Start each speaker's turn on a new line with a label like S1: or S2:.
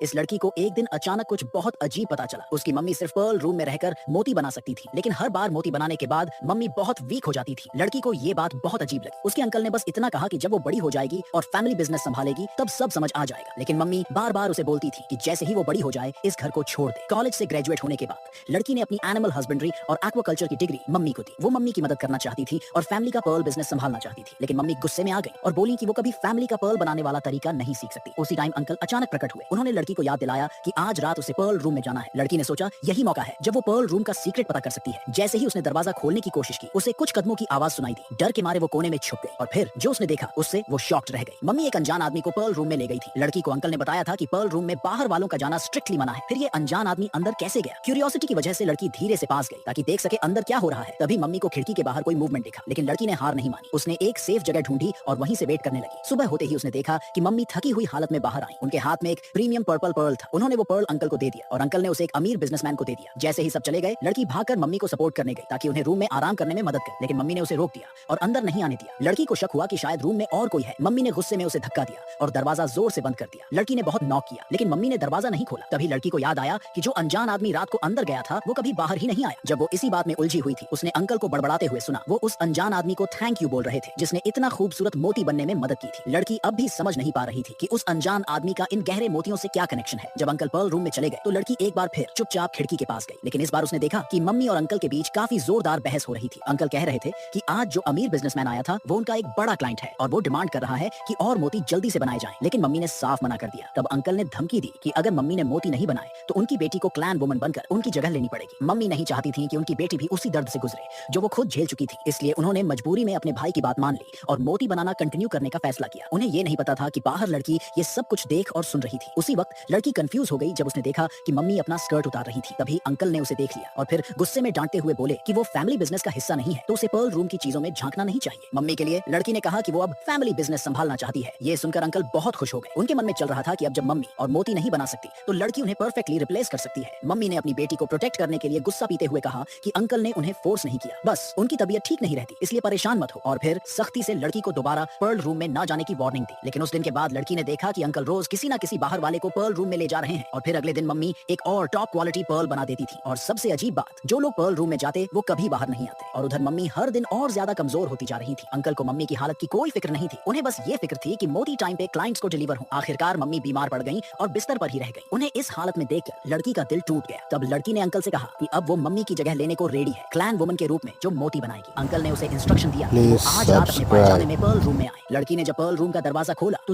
S1: इस लड़की को एक दिन अचानक कुछ बहुत अजीब पता चला। उसकी मम्मी सिर्फ पर्ल रूम में रहकर मोती बना सकती थी, लेकिन हर बार मोती बनाने के बाद मम्मी बहुत वीक हो जाती थी। लड़की को ये बात बहुत अजीब लगी। उसके अंकल ने बस इतना कहा कि जब वो बड़ी हो जाएगी और फैमिली बिजनेस संभालेगी तब सब समझ आ जाएगा, लेकिन मम्मी बार बार उसे बोलती थी कि जैसे ही वो बड़ी हो जाए इस घर को छोड़ दे। कॉलेज से ग्रेजुएट होने के बाद लड़की ने अपनी एनिमल हस्बेंड्री और एक्वाकल्चर की डिग्री मम्मी को दी। वो मम्मी की मदद करना चाहती थी और फैमिली का पर्ल बिजनेस संभालना चाहती थी, लेकिन मम्मी गुस्से में आ गई और बोली कि वो कभी फैमिली का पर्ल बनाने वाला तरीका नहीं सीख सकती। उसी टाइम अंकल अचानक प्रकट हुए। उन्होंने लड़की को याद दिलाया कि आज रात उसे पर्ल रूम में जाना है। लड़की ने सोचा यही मौका है जब वो पर्ल रूम का सीक्रेट पता कर सकती है। जैसे ही उसने दरवाजा खोलने की कोशिश की उसे कुछ कदमों की आवाज सुनाई दी। डर के मारे वो कोने में छुप गई और फिर जो उसने देखा उससे वो शॉक्ड रह गई। मम्मी एक अनजान आदमी को पर्ल रूम में ले गई थी। लड़की को अंकल ने बताया था कि पर्ल रूम में बाहर वालों का जाना स्ट्रिक्टली मना है। फिर ये अनजान आदमी अंदर कैसे गया? क्यूरियोसिटी की वजह से लड़की धीरे से पास गई ताकि देख सके अंदर क्या हो रहा है। तभी मम्मी को खिड़की के बाहर कोई मूवमेंट दिखा, लेकिन लड़की ने हार नहीं मानी। उसने एक सेफ जगह ढूंढी और वहीं से वेट करने लगी। सुबह होते ही उसने देखा कि मम्मी थकी हुई हालत में बाहर आई। उनके हाथ में एक प्रीमियम पर्पल पर्ल था। उन्होंने वो पर्ल अंकल को दे दिया और अंकल ने उसे एक अमीर बिजनेसमैन को दे दिया। जैसे ही सब चले गए लड़की भागकर मम्मी को सपोर्ट करने गई ताकि उन्हें रूम में आराम करने में मदद करे, लेकिन मम्मी ने उसे रोक दिया और अंदर नहीं आने दिया। लड़की को शक हुआ कि शायद रूम में और कोई है। मम्मी ने गुस्से में उसे धक्का दिया और दरवाजा जोर से बंद कर दिया। लड़की ने बहुत नॉक किया, लेकिन मम्मी ने दरवाजा नहीं खोला। तभी लड़की को याद आया कि जो अनजान आदमी रात को अंदर गया था वो कभी बाहर ही नहीं आया। जब वो इसी बात में उलझी हुई थी उसने अंकल को बड़बड़ाते हुए सुना। वो उस अनजान आदमी को थैंक यू बोल रहे थे जिसने इतना खूबसूरत मोती बनने में मदद की थी। लड़की अब भी समझ नहीं पा रही थी कि उस अनजान आदमी का इन गहरे मोतियों से क्या कनेक्शन है। जब अंकल पर्ल रूम में चले गए तो लड़की एक बार फिर चुपचाप खिड़की के पास गई, लेकिन इस बार उसने देखा कि मम्मी और अंकल के बीच काफी जोरदार बहस हो रही थी। अंकल कह रहे थे कि आज जो अमीर बिजनेसमैन आया था वो उनका एक बड़ा क्लाइंट है और वो डिमांड कर रहा है कि और मोती जल्दी से बनाए जाएं, लेकिन मम्मी ने साफ मना कर दिया। तब अंकल ने धमकी दी कि अगर मम्मी ने मोती नहीं बनाए तो उनकी बेटी को क्लैन वुमन बनकर उनकी जगह लेनी पड़ेगी। मम्मी नहीं चाहती थी कि उनकी बेटी भी उसी दर्द से गुजरे जो वो खुद झेल चुकी थी, इसलिए उन्होंने मजबूरी में अपने भाई की बात मान ली और मोती बनाना कंटिन्यू करने का फैसला किया। उन्हें ये नहीं पता था कि बाहर लड़की ये सब कुछ देख और सुन रही थी। उसी वक्त लड़की कंफ्यूज हो गई जब उसने देखा कि मम्मी अपना स्कर्ट उतार रही थी। तभी अंकल ने उसे देख लिया और फिर गुस्से में डांटते हुए बोले कि वो फैमिली बिजनेस का हिस्सा नहीं है तो उसे पर्ल रूम की चीजों में झांकना नहीं चाहिए। मम्मी के लिए लड़की ने कहा कि वो अब फैमिली बिजनेस संभालना चाहती है। ये सुनकर अंकल बहुत खुश हो गए। उनके मन में चल रहा था कि अब जब मम्मी और मोती नहीं बना सकती तो लड़की उन्हें परफेक्टली रिप्लेस कर सकती है। मम्मी ने अपनी बेटी को प्रोटेक्ट करने के लिए गुस्सा पीते हुए कहा कि अंकल ने उन्हें फोर्स नहीं किया, बस उनकी तबीयत ठीक नहीं रहती इसलिए परेशान मत हो, और फिर सख्ती से लड़की को दोबारा पर्ल रूम में न जाने की वार्निंग दी। लेकिन उस दिन के बाद लड़की ने देखा कि अंकल रोज किसी न किसी बाहर वाले को पर्ल रूम में ले जा रहे हैं और फिर अगले दिन मम्मी एक और टॉप क्वालिटी पर्ल बना देती थी। और सबसे अजीब बात, जो लोग पर्ल रूम में जाते वो कभी बाहर नहीं आते। और उधर मम्मी हर दिन और ज्यादा कमजोर होती जा रही थी। अंकल को मम्मी की हालत की कोई फिक्र नहीं थी। उन्हें बस ये फिक्र थी कि मोती टाइम पे क्लाइंट्स को डिलीवर हो। आखिरकार मम्मी बीमार पड़ गईं और बिस्तर पर ही रह गईं। उन्हें इस हालत में देखकर लड़की का दिल टूट गया। तब लड़की ने अंकल से कहा कि अब वो मम्मी की जगह लेने को रेडी है, क्लैन वुमन के रूप में जो मोती बनाएगी। अंकल ने उसे इंस्ट्रक्शन दिया कि वो आज रात अपने पायजामे में पर्ल रूम में आए। लड़की ने जब पर्ल रूम का दरवाजा खोला तो